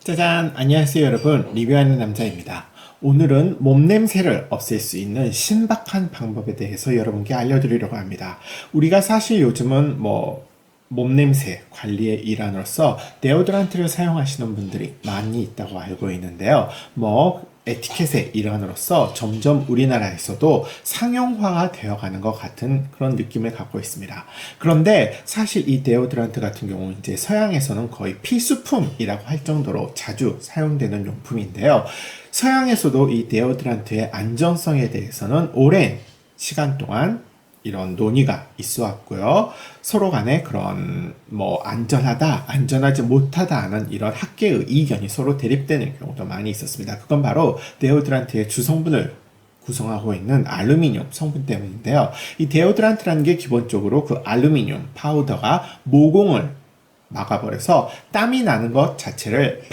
짜잔! 안녕하세요 여러분, 리뷰하는 남자입니다. 오늘은 몸냄새를 없앨 수 있는 신박한 방법에 대해서 여러분께 알려드리려고 합니다. 우리가 사실 요즘은 몸냄새 관리의 일환으로서 데오드란트를 사용하시는 분들이 많이 있다고 알고 있는데요. 에티켓의 일환으로서 점점 우리나라에서도 상용화가 되어가는 것 같은 그런 느낌을 갖고 있습니다. 그런데 사실 이 데오드란트 같은 경우 이제 서양에서는 거의 필수품이라고 할 정도로 자주 사용되는 용품인데요. 서양에서도 이 데오드란트의 안전성에 대해서는 오랜 시간 동안 이런 논의가 있어 왔고요. 서로 간에 그런 안전하다, 안전하지 못하다 하는 이런 학계의 이견이 서로 대립되는 경우도 많이 있었습니다. 그건 바로 데오드란트의 주성분을 구성하고 있는 알루미늄 성분 때문인데요. 이 데오드란트라는 게 기본적으로 그 알루미늄 파우더가 모공을 막아버려서 땀이 나는 것 자체를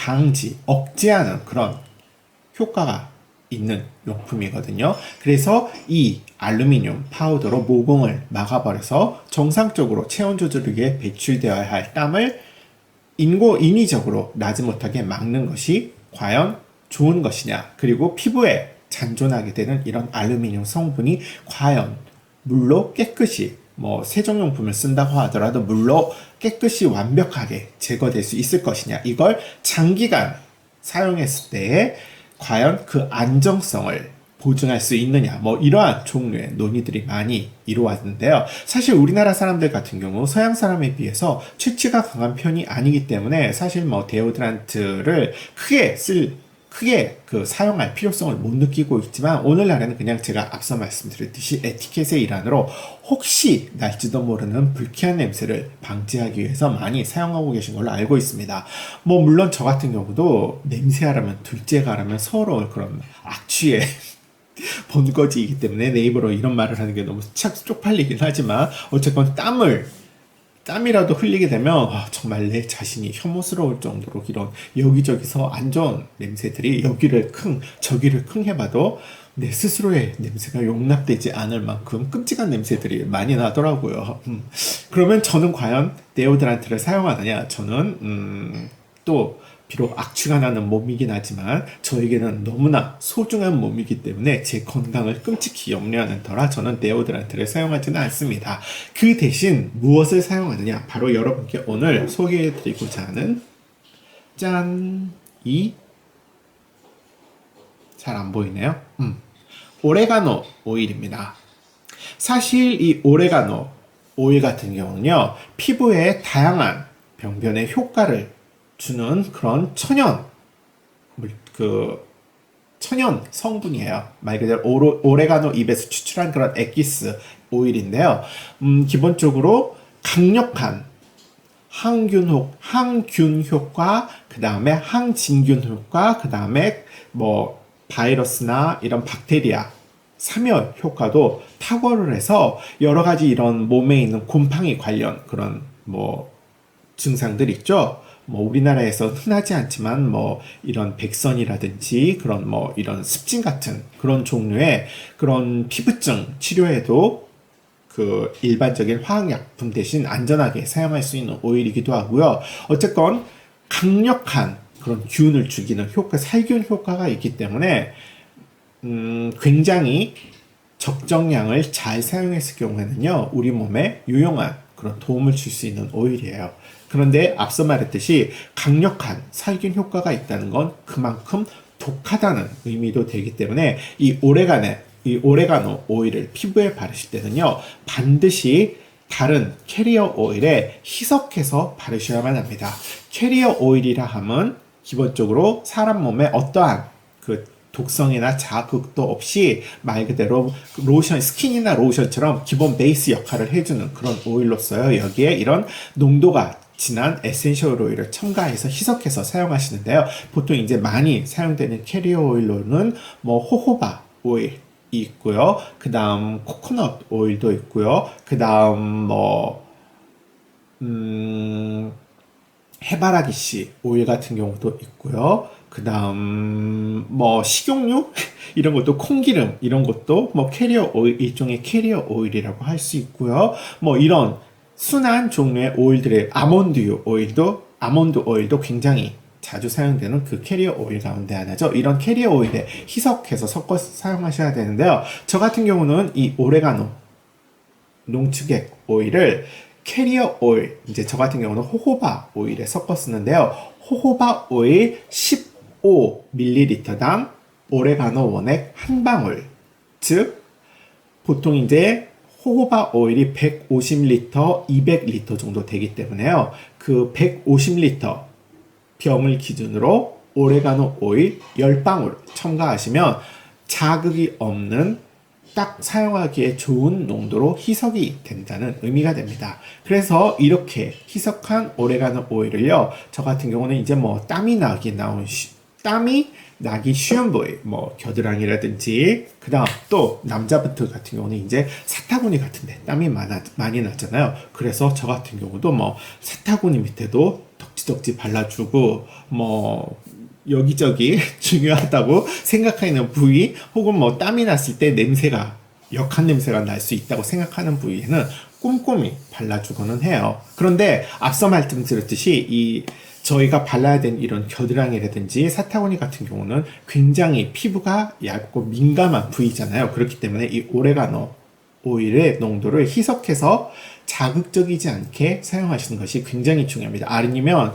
억제하는 그런 효과가 있는 용품이거든요. 그래서 이 알루미늄 파우더로 모공을 막아버려서 정상적으로 체온 조절기에 배출되어야 할 땀을 인위적으로 나지 못하게 막는 것이 과연 좋은 것이냐, 그리고 피부에 잔존하게 되는 이런 알루미늄 성분이 과연 물로 깨끗이 세정용품을 쓴다고 하더라도 물로 깨끗이 완벽하게 제거될 수 있을 것이냐, 이걸 장기간 사용했을 때에 과연 그 안정성을 보증할 수 있느냐, 이러한 종류의 논의들이 많이 이루어졌는데요. 사실 우리나라 사람들 같은 경우 서양 사람에 비해서 체취가 강한 편이 아니기 때문에 사실 데오드란트를 크게 사용할 필요성을 못 느끼고 있지만, 오늘날에는 그냥 제가 앞서 말씀드렸듯이 에티켓의 일환으로 혹시 날지도 모르는 불쾌한 냄새를 방지하기 위해서 많이 사용하고 계신 걸로 알고 있습니다. 물론 저 같은 경우도 냄새하라면 둘째가 하라면 서러울 그런 악취의 본거지이기 때문에 내 입으로 이런 말을 하는 게 너무 쪽팔리긴 하지만, 어쨌건 땀이라도 흘리게 되면 정말 내 자신이 혐오스러울 정도로 이런 여기저기서 안 좋은 냄새들이 여기를 저기를 해봐도 내 스스로의 냄새가 용납되지 않을 만큼 끔찍한 냄새들이 많이 나더라고요. 그러면 저는 과연 데오드란트를 사용하느냐? 저는 또 비록 악취가 나는 몸이긴 하지만 저에게는 너무나 소중한 몸이기 때문에 제 건강을 끔찍히 염려하는 터라 저는 데오드란트를 사용하지는 않습니다. 그 대신 무엇을 사용하느냐? 바로 여러분께 오늘 소개해드리고자 하는 잘 안 보이네요. 오레가노 오일입니다. 사실 이 오레가노 오일 같은 경우는요, 피부에 다양한 병변의 효과를 주는 그런 천연 성분이에요. 말 그대로 오레가노 잎에서 추출한 그런 엑기스 오일인데요. 기본적으로 강력한 항균 효과, 그 다음에 항진균 효과, 그 다음에 바이러스나 이런 박테리아 사멸 효과도 탁월을 해서 여러 가지 이런 몸에 있는 곰팡이 관련 그런 증상들 있죠. 우리나라에서 흔하지 않지만 이런 백선이라든지 그런 이런 습진 같은 그런 종류의 그런 피부증 치료에도 그 일반적인 화학약품 대신 안전하게 사용할 수 있는 오일이기도 하고요. 어쨌건 강력한 그런 균을 죽이는 살균 효과가 있기 때문에 굉장히 적정량을 잘 사용했을 경우에는요, 우리 몸에 유용한 그런 도움을 줄 수 있는 오일이에요. 그런데 앞서 말했듯이 강력한 살균 효과가 있다는 건 그만큼 독하다는 의미도 되기 때문에 이 오레가노 오일을 피부에 바르실 때는요, 반드시 다른 캐리어 오일에 희석해서 바르셔야만 합니다. 캐리어 오일이라 함은 기본적으로 사람 몸에 어떠한 그 독성이나 자극도 없이 말 그대로 스킨이나 로션처럼 기본 베이스 역할을 해주는 그런 오일로서요, 여기에 이런 농도가 진한 에센셜 오일을 첨가해서 희석해서 사용하시는데요. 보통 이제 많이 사용되는 캐리어 오일로는 호호바 오일이 있고요. 그 다음 코코넛 오일도 있고요. 그 다음 해바라기씨 오일 같은 경우도 있고요. 그 다음 식용유 이런 것도, 콩기름 이런 것도 캐리어 오일, 일종의 캐리어 오일이라고 할 수 있고요. 이런 순한 종류의 오일들의 아몬드 오일도 굉장히 자주 사용되는 그 캐리어 오일 가운데 하나죠. 이런 캐리어 오일에 희석해서 섞어서 사용하셔야 되는데요. 저 같은 경우는 이 오레가노 농축액 오일을 캐리어 오일, 이제 저 같은 경우는 호호바 오일에 섞어 쓰는데요. 호호바 오일 15ml당 오레가노 원액 한 방울, 즉 보통 이제 호호바 오일이 150L, 200L 정도 되기 때문에요. 그 150L 병을 기준으로 오레가노 오일 10방울 첨가하시면 자극이 없는 딱 사용하기에 좋은 농도로 희석이 된다는 의미가 됩니다. 그래서 이렇게 희석한 오레가노 오일을요, 저 같은 경우는 이제 뭐 땀이 나기 쉬운 부위, 뭐 겨드랑이라든지, 그 다음 또 남자분들 같은 경우는 이제 사타구니 같은데 땀이 많이 나잖아요. 그래서 저 같은 경우도 뭐 사타구니 밑에도 덕지덕지 발라주고, 뭐 여기저기 중요하다고 생각하는 부위, 혹은 뭐 땀이 났을 때 역한 냄새가 날 수 있다고 생각하는 부위에는 꼼꼼히 발라주고는 해요. 그런데 앞서 말씀드렸듯이 저희가 발라야 되는 이런 겨드랑이라든지 사타구니 같은 경우는 굉장히 피부가 얇고 민감한 부위잖아요. 그렇기 때문에 이 오레가노 오일의 농도를 희석해서 자극적이지 않게 사용하시는 것이 굉장히 중요합니다. 아니면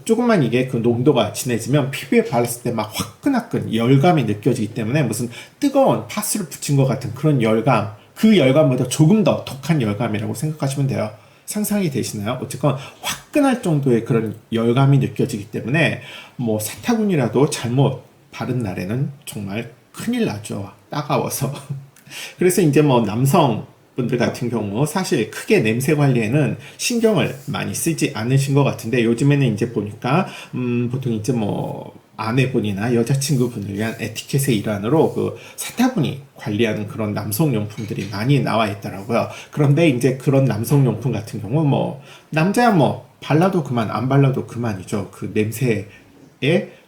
조금만 이게 그 농도가 진해지면 피부에 바르실 때 막 화끈화끈 열감이 느껴지기 때문에 무슨 뜨거운 팥을 붙인 것 같은 그런 열감, 그 열감보다 조금 더 독한 열감이라고 생각하시면 돼요. 상상이 되시나요? 어쨌건 화끈할 정도의 그런 열감이 느껴지기 때문에 뭐 사타구니라도 잘못 바른 날에는 정말 큰일 나죠. 따가워서. 그래서 이제 뭐 남성분들 같은 경우 사실 크게 냄새 관리에는 신경을 많이 쓰지 않으신 것 같은데, 요즘에는 이제 보니까 보통 이제 뭐 아내분이나 여자친구분을 위한 에티켓의 일환으로 그 사타구니 관리하는 그런 남성용품들이 많이 나와 있더라고요. 그런데 이제 그런 남성용품 같은 경우 뭐 남자야 뭐 발라도 그만 안 발라도 그만이죠. 그 냄새에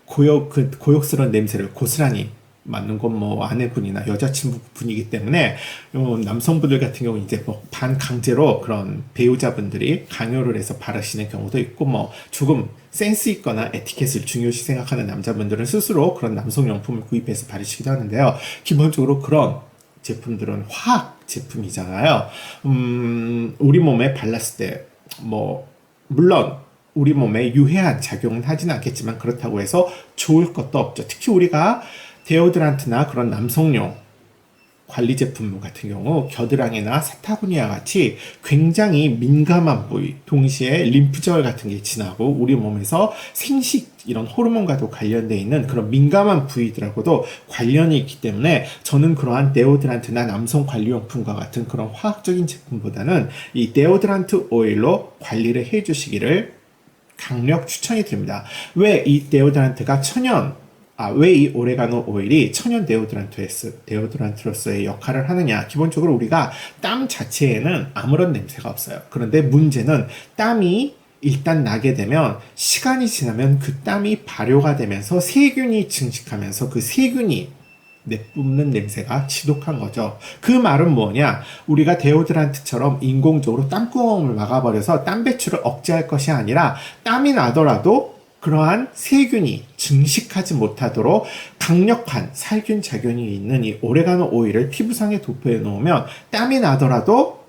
그 고역스러운 냄새를 고스란히 맞는 건 뭐 아내분이나 여자친구분이기 때문에 남성분들 같은 경우 이제 뭐 반강제로 그런 배우자분들이 강요를 해서 바르시는 경우도 있고, 뭐 조금 센스 있거나 에티켓을 중요시 생각하는 남자분들은 스스로 그런 남성용품을 구입해서 바르시기도 하는데요. 기본적으로 그런 제품들은 화학 제품이잖아요. 우리 몸에 발랐을 때 뭐 물론 우리 몸에 유해한 작용은 하진 않겠지만 그렇다고 해서 좋을 것도 없죠. 특히 우리가 데오드란트나 그런 남성용 관리 제품 같은 경우 겨드랑이나 사타구니와 같이 굉장히 민감한 부위, 동시에 림프절 같은 게 지나고 우리 몸에서 생식 이런 호르몬과도 관련되어 있는 그런 민감한 부위들하고도 관련이 있기 때문에 저는 그러한 데오드란트나 남성 관리용품과 같은 그런 화학적인 제품보다는 이 데오드란트 오일로 관리를 해주시기를 강력 추천이 드립니다. 왜 이 데오드란트가 왜 이 오레가노 오일이 천연 데오드란트로서의 역할을 하느냐? 기본적으로 우리가 땀 자체에는 아무런 냄새가 없어요. 그런데 문제는 땀이 일단 나게 되면 시간이 지나면 그 땀이 발효가 되면서 세균이 증식하면서 그 세균이 내뿜는 냄새가 지독한 거죠. 그 말은 뭐냐? 우리가 데오드란트처럼 인공적으로 땀구멍을 막아버려서 땀 배출을 억제할 것이 아니라 땀이 나더라도 그러한 세균이 증식하지 못하도록 강력한 살균 작용이 있는 이 오레가노 오일을 피부상에 도포해 놓으면 땀이 나더라도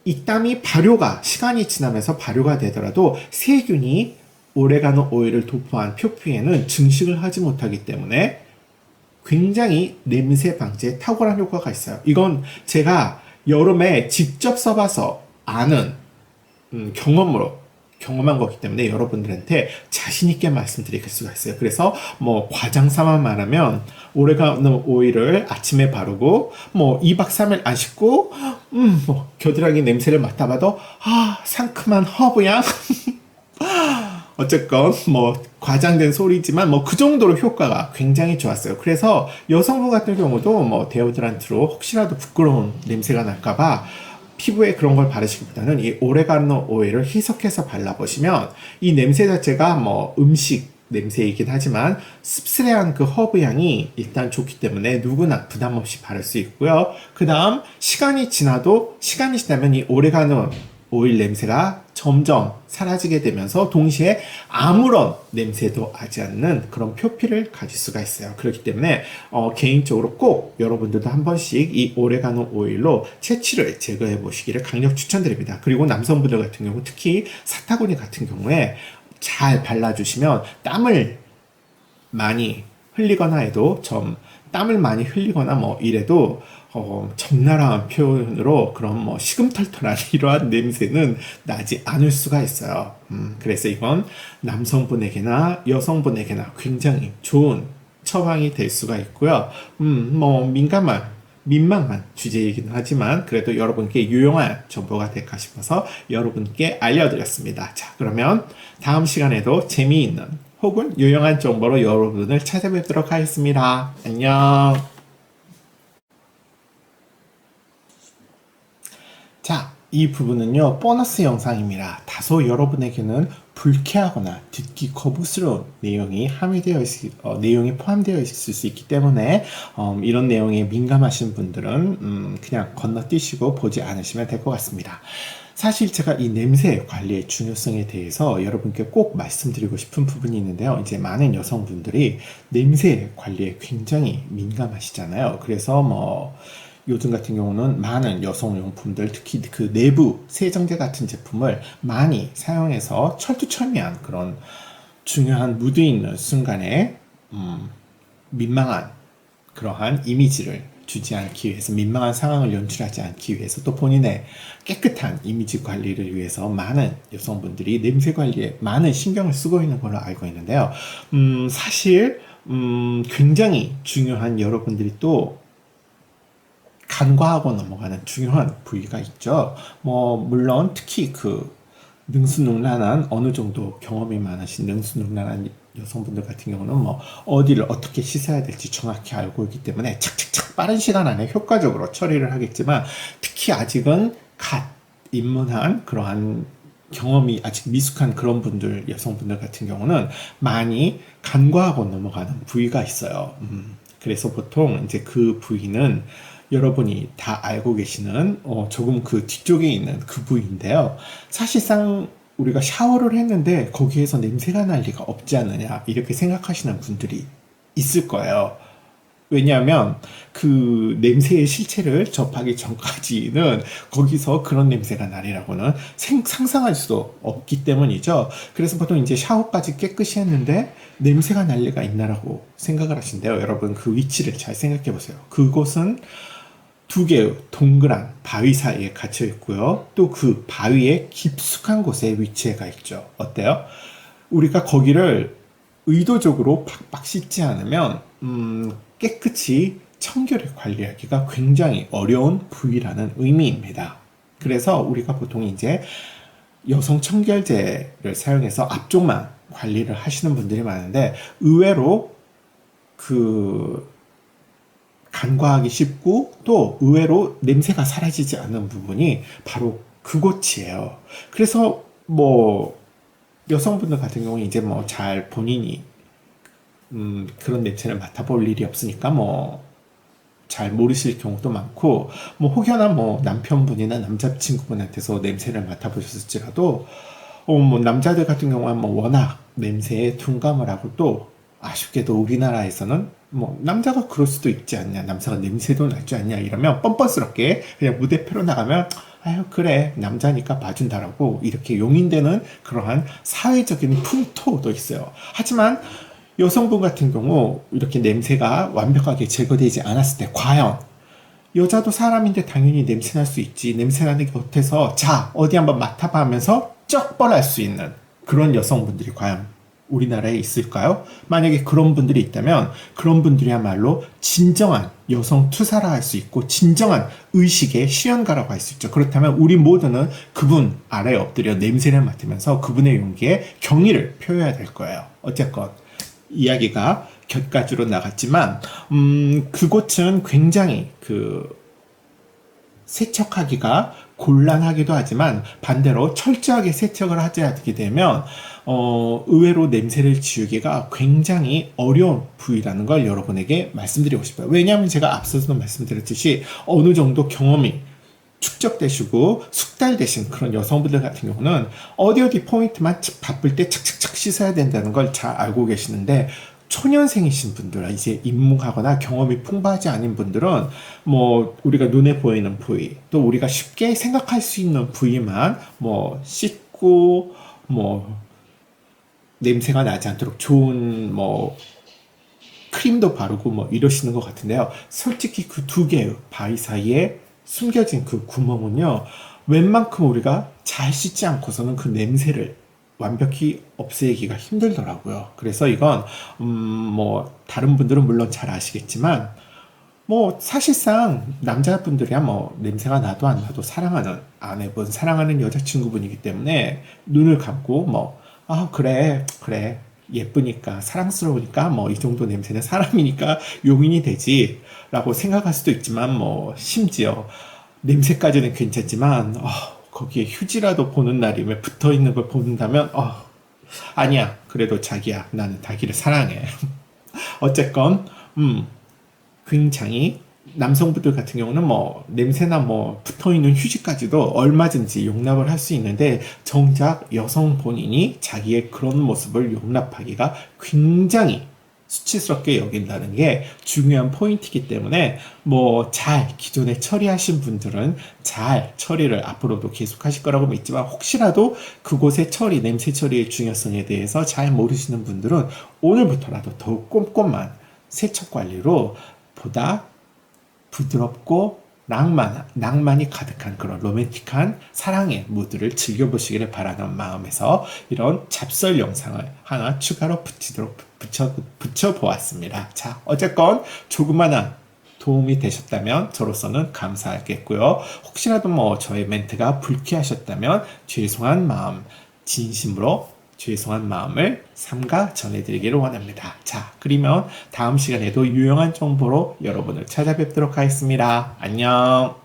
이 땀이 시간이 지나면서 발효가 되더라도 세균이 오레가노 오일을 도포한 표피에는 증식을 하지 못하기 때문에 굉장히 냄새 방지에 탁월한 효과가 있어요. 이건 제가 여름에 직접 써봐서 아는 경험한 거기 때문에 여러분들한테 자신있게 말씀드릴 수가 있어요. 그래서 뭐 과장 삼아 말하면 오레가노 오일을 아침에 바르고 뭐 2박 3일 안 씻고 뭐 겨드랑이 냄새를 맡아봐도 상큼한 허브향 어쨌건 뭐 과장된 소리지만 뭐 그 정도로 효과가 굉장히 좋았어요. 그래서 여성분 같은 경우도 뭐 데오드란트로 혹시라도 부끄러운 냄새가 날까봐 피부에 그런 걸 바르시기보다는 이 오레가노 오일을 희석해서 발라보시면 이 냄새 자체가 뭐 음식 냄새이긴 하지만 씁쓸한 그 허브 향이 일단 좋기 때문에 누구나 부담 없이 바를 수 있고요. 그 다음 시간이 지나면 이 오레가노 오일 냄새가 점점 사라지게 되면서 동시에 아무런 냄새도 나지 않는 그런 표피를 가질 수가 있어요. 그렇기 때문에 개인적으로 꼭 여러분들도 한 번씩 이 오레가노 오일로 채취를 제거해 보시기를 강력 추천드립니다. 그리고 남성분들 같은 경우 특히 사타구니 같은 경우에 잘 발라주시면 땀을 많이 흘리거나 해도 땀을 많이 흘리거나 뭐 이래도 적나라한 표현으로 그런 뭐 시금털털한 이러한 냄새는 나지 않을 수가 있어요. 그래서 이건 남성분에게나 여성분에게나 굉장히 좋은 처방이 될 수가 있고요. 뭐 민망한 주제이긴 하지만 그래도 여러분께 유용한 정보가 될까 싶어서 여러분께 알려드렸습니다. 자, 그러면 다음 시간에도 재미있는 혹은 유용한 정보로 여러분을 찾아뵙도록 하겠습니다. 안녕. 자, 이 부분은요, 보너스 영상입니다. 다소 여러분에게는 불쾌하거나 듣기 거부스러운 내용이 내용이 포함되어 있을 수 있기 때문에, 이런 내용에 민감하신 분들은, 그냥 건너뛰시고 보지 않으시면 될 것 같습니다. 사실 제가 이 냄새 관리의 중요성에 대해서 여러분께 꼭 말씀드리고 싶은 부분이 있는데요. 이제 많은 여성분들이 냄새 관리에 굉장히 민감하시잖아요. 그래서 뭐, 요즘 같은 경우는 많은 여성용품들, 특히 그 내부 세정제 같은 제품을 많이 사용해서 철두철미한 그런 중요한 무드 있는 순간에 민망한 그러한 이미지를 주지 않기 위해서, 민망한 상황을 연출하지 않기 위해서, 또 본인의 깨끗한 이미지 관리를 위해서 많은 여성분들이 냄새 관리에 많은 신경을 쓰고 있는 걸로 알고 있는데요. 사실 굉장히 중요한, 여러분들이 또 간과하고 넘어가는 중요한 부위가 있죠. 뭐 물론 특히 그 능수능란한, 어느 정도 경험이 많으신 능수능란한 여성분들 같은 경우는 뭐 어디를 어떻게 씻어야 될지 정확히 알고 있기 때문에 착착착 빠른 시간 안에 효과적으로 처리를 하겠지만, 특히 아직은 갓 입문한 그러한 경험이 아직 미숙한 그런 분들, 여성분들 같은 경우는 많이 간과하고 넘어가는 부위가 있어요. 그래서 보통 이제 그 부위는 여러분이 다 알고 계시는 조금 그 뒤쪽에 있는 그 부위인데요. 사실상 우리가 샤워를 했는데 거기에서 냄새가 날 리가 없지 않느냐, 이렇게 생각하시는 분들이 있을 거예요. 왜냐하면 그 냄새의 실체를 접하기 전까지는 거기서 그런 냄새가 나리라고는 상상할 수 없기 때문이죠. 그래서 보통 이제 샤워까지 깨끗이 했는데 냄새가 날 리가 있나라고 생각을 하신대요. 여러분 그 위치를 잘 생각해 보세요. 그곳은 두 개의 동그란 바위 사이에 갇혀 있고요. 또 그 바위의 깊숙한 곳에 위치해가 있죠. 어때요? 우리가 거기를 의도적으로 팍팍 씻지 않으면 깨끗이 청결을 관리하기가 굉장히 어려운 부위라는 의미입니다. 그래서 우리가 보통 이제 여성 청결제를 사용해서 앞쪽만 관리를 하시는 분들이 많은데, 의외로 간과하기 쉽고 또 의외로 냄새가 사라지지 않는 부분이 바로 그곳이에요. 그래서 뭐 여성분들 같은 경우는 이제 뭐 잘 본인이 그런 냄새를 맡아볼 일이 없으니까 뭐 잘 모르실 경우도 많고, 뭐 혹여나 뭐 남편분이나 남자친구분한테서 냄새를 맡아보셨을지라도 뭐 남자들 같은 경우는 뭐 워낙 냄새에 둔감을 하고, 또 아쉽게도 우리나라에서는 뭐 남자가 그럴 수도 있지 않냐, 남자가 냄새도 날지 않냐 이러면 뻔뻔스럽게 그냥 무대표로 나가면 아유 그래 남자니까 봐준다라고 이렇게 용인되는 그러한 사회적인 풍토도 있어요. 하지만 여성분 같은 경우 이렇게 냄새가 완벽하게 제거되지 않았을 때, 과연 여자도 사람인데 당연히 냄새 날 수 있지, 냄새 나는 게 어때서 자 어디 한번 맡아봐 하면서 쩍 뻔할 수 있는 그런 여성분들이 과연 우리나라에 있을까요? 만약에 그런 분들이 있다면 그런 분들이야말로 진정한 여성 투사라 할 수 있고 진정한 의식의 실현가라고 할 수 있죠. 그렇다면 우리 모두는 그분 아래에 엎드려 냄새를 맡으면서 그분의 용기에 경의를 표해야 될 거예요. 어쨌건 이야기가 곁가지로 나갔지만 그곳은 굉장히 세척하기가 곤란하기도 하지만 반대로 철저하게 세척을 하게 되면 의외로 냄새를 지우기가 굉장히 어려운 부위라는 걸 여러분에게 말씀드리고 싶어요. 왜냐하면 제가 앞서서도 말씀드렸듯이 어느 정도 경험이 축적되시고 숙달되신 그런 여성분들 같은 경우는 어디 어디 포인트만 바쁠 때 착착착 씻어야 된다는 걸 잘 알고 계시는데, 초년생이신 분들, 이제 입문하거나 경험이 풍부하지 않은 분들은 뭐 우리가 눈에 보이는 부위, 또 우리가 쉽게 생각할 수 있는 부위만 뭐 씻고 뭐 냄새가 나지 않도록 좋은 뭐 크림도 바르고 뭐 이러시는 것 같은데요. 솔직히 그 두 개의 바위 사이에 숨겨진 그 구멍은요, 웬만큼 우리가 잘 씻지 않고서는 그 냄새를 완벽히 없애기가 힘들더라고요. 그래서 이건 뭐 다른 분들은 물론 잘 아시겠지만, 뭐 사실상 남자분들이야 뭐 냄새가 나도 안 나도 사랑하는 아내분, 사랑하는 여자친구분이기 때문에 눈을 감고 뭐 그래 그래, 예쁘니까 사랑스러우니까 뭐 이 정도 냄새는 사람이니까 용인이 되지 라고 생각할 수도 있지만, 뭐 심지어 냄새까지는 괜찮지만 거기에 휴지라도 보는 날이면 붙어 있는 걸 본다면 아니야, 그래도 자기야, 나는 자기를 사랑해. 어쨌건 굉장히 남성분들 같은 경우는 뭐 냄새나 뭐 붙어있는 휴지까지도 얼마든지 용납을 할 수 있는데, 정작 여성 본인이 자기의 그런 모습을 용납하기가 굉장히 수치스럽게 여긴다는 게 중요한 포인트이기 때문에, 뭐 잘 기존에 처리하신 분들은 잘 처리를 앞으로도 계속 하실 거라고 믿지만, 혹시라도 그곳의 처리, 냄새 처리의 중요성에 대해서 잘 모르시는 분들은 오늘부터라도 더욱 꼼꼼한 세척 관리로 보다 부드럽고 낭만이 가득한 그런 로맨틱한 사랑의 무드를 즐겨보시기를 바라는 마음에서 이런 잡설 영상을 하나 추가로 붙여보았습니다. 자, 어쨌건 조그마한 도움이 되셨다면 저로서는 감사하겠고요. 혹시라도 뭐 저의 멘트가 불쾌하셨다면 죄송한 마음, 진심으로 죄송한 마음을 삼가 전해드리기를 원합니다. 자, 그러면 다음 시간에도 유용한 정보로 여러분을 찾아뵙도록 하겠습니다. 안녕.